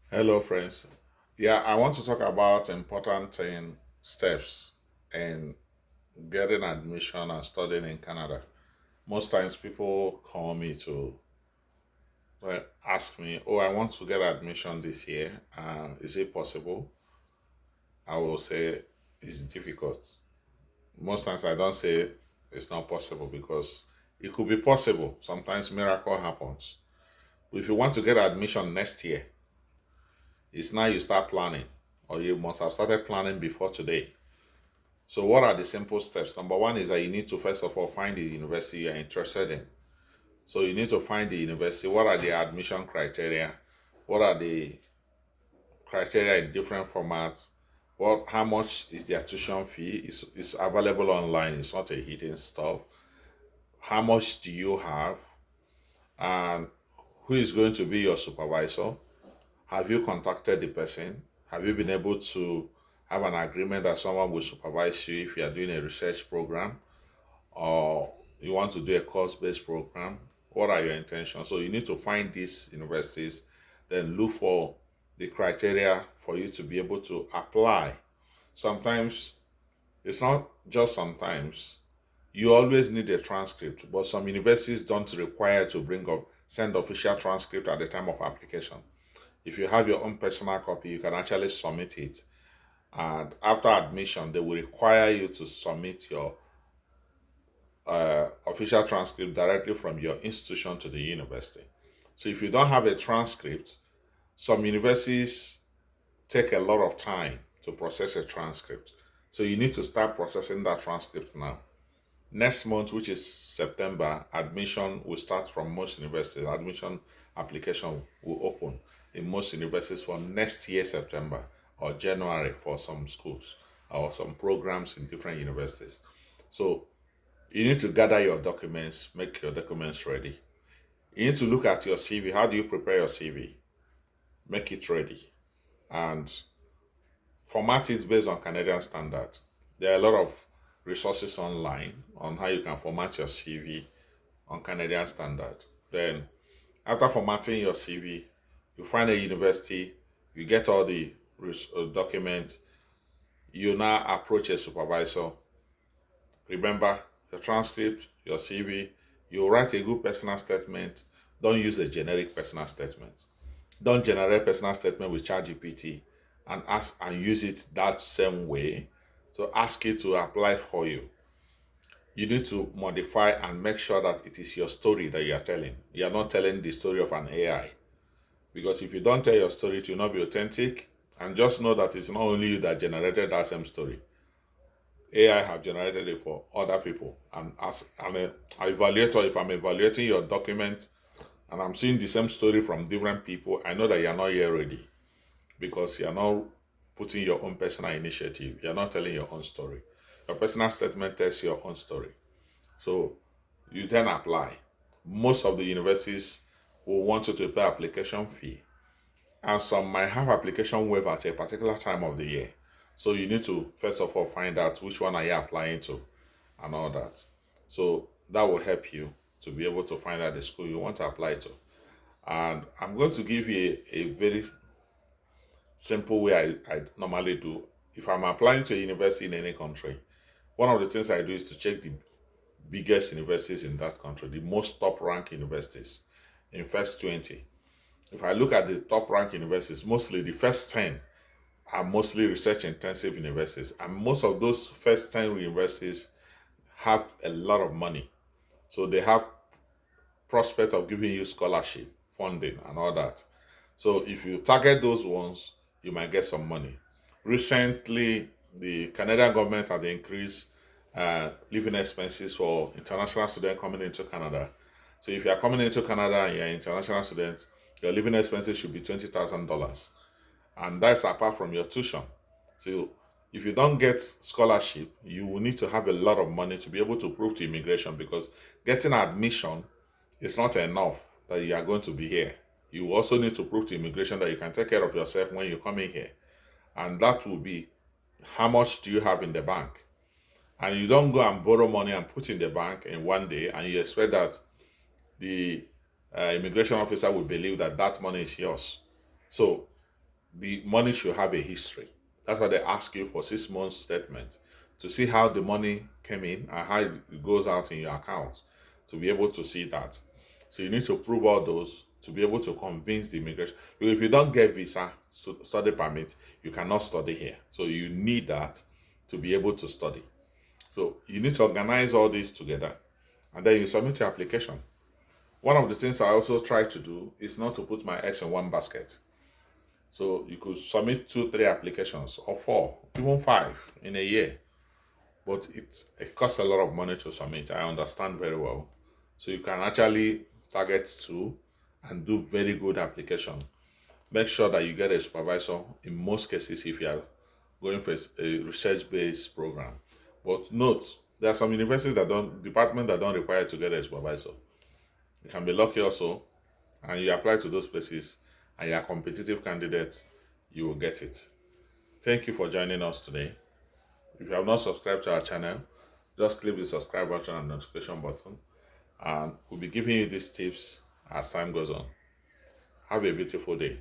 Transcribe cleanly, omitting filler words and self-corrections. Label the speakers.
Speaker 1: Hello, friends. Yeah, I want to talk about important steps in getting admission and studying in Canada. Most times, people call me to ask me, "Oh, I want to get admission this year. Is it possible?" I will say it's difficult. Most times, I don't say it's not possible because it could be possible. Sometimes, miracle happens. If you want to get admission next year, it's now you start planning, or you must have started planning before today. So, what are the simple steps? Number one is that you need to first of all find the university you're interested in. So, you need to find the university. What are the admission criteria? What are the criteria in different formats? How much is their tuition fee? It's available online, it's not a hidden stuff. How much do you have? And who is going to be your supervisor? Have you contacted the person? Have you been able to have an agreement that someone will supervise you if you are doing a research program, or you want to do a course-based program? What are your intentions? So you need to find these universities, then look for the criteria for you to be able to apply. Sometimes it's not just sometimes. You always need a transcript, but some universities don't require to bring up send official transcript at the time of application. If you have your own personal copy, you can actually submit it. And after admission, they will require you to submit your official transcript directly from your institution to the university. So if you don't have a transcript, some universities take a lot of time to process a transcript. So you need to start processing that transcript now. Next month, which is September, admission will start from most universities. Admission application will open in most universities for next year, September or January for some schools or some programs in different universities. So you need to gather your documents, make your documents ready. You need to look at your CV. How do you prepare your CV? Make it ready and format it based on Canadian standard. There are a lot of resources online on how you can format your CV on Canadian standard. Then, after formatting your CV, you find a university, you get all the documents, you now approach a supervisor. Remember your transcript, your CV, you write a good personal statement. Don't use a generic personal statement. Don't generate personal statement with ChatGPT and ask and use it that same way. So ask it to apply for you. You need to modify and make sure that it is your story that you are telling. You are not telling the story of an AI. Because if you don't tell your story, it will not be authentic. And just know that it's not only you that generated that same story. AI have generated it for other people. And as an evaluator, if I'm evaluating your document and I'm seeing the same story from different people, I know that you're not here ready because you're not putting your own personal initiative. You're not telling your own story. Your personal statement tells your own story. So you then apply. Most of the universities will want you to pay application fee, and some might have application waiver at a particular time of the year. So you need to first of all find out which one are you applying to and all that. So that will help you to be able to find out the school you want to apply to. And I'm going to give you a very simple way I normally do. If I'm applying to a university in any country, one of the things I do is to check the biggest universities in that country, the most top ranked universities in first 20. If I look at the top ranked universities, mostly the first 10 are mostly research intensive universities. And most of those first 10 universities have a lot of money. So they have prospect of giving you scholarship, funding, and all that. So if you target those ones, you might get some money. Recently, the Canadian government has increased living expenses for international students coming into Canada. So if you are coming into Canada and you're an international student, your living expenses should be $20,000, and that's apart from your tuition. So if you don't get scholarship, you will need to have a lot of money to be able to prove to immigration, because getting admission is not enough that you are going to be here. You also need to prove to immigration that you can take care of yourself when you come in here. And that will be, how much do you have in the bank? And you don't go and borrow money and put in the bank in one day and you expect that the immigration officer will believe that that money is yours. So the money should have a history. That's why they ask you for 6 months statement to see how the money came in and how it goes out in your account, to be able to see that. So you need to prove all those to be able to convince the immigration. Because if you don't get visa, study permit, you cannot study here. So you need that to be able to study. So you need to organize all this together and then you submit your application. One of the things I also try to do is not to put my eggs in one basket. So you could submit 2, 3 applications or 4, even 5 in a year. But it costs a lot of money to submit. I understand very well. So you can actually target 2 and do very good application. Make sure that you get a supervisor in most cases if you are going for a research-based program. But note, there are some universities departments that don't require to get a supervisor. You can be lucky also, and you apply to those places, and you're a competitive candidate, you will get it. Thank you for joining us today. If you have not subscribed to our channel, just click the subscribe button and notification button, and we'll be giving you these tips as time goes on. Have a beautiful day.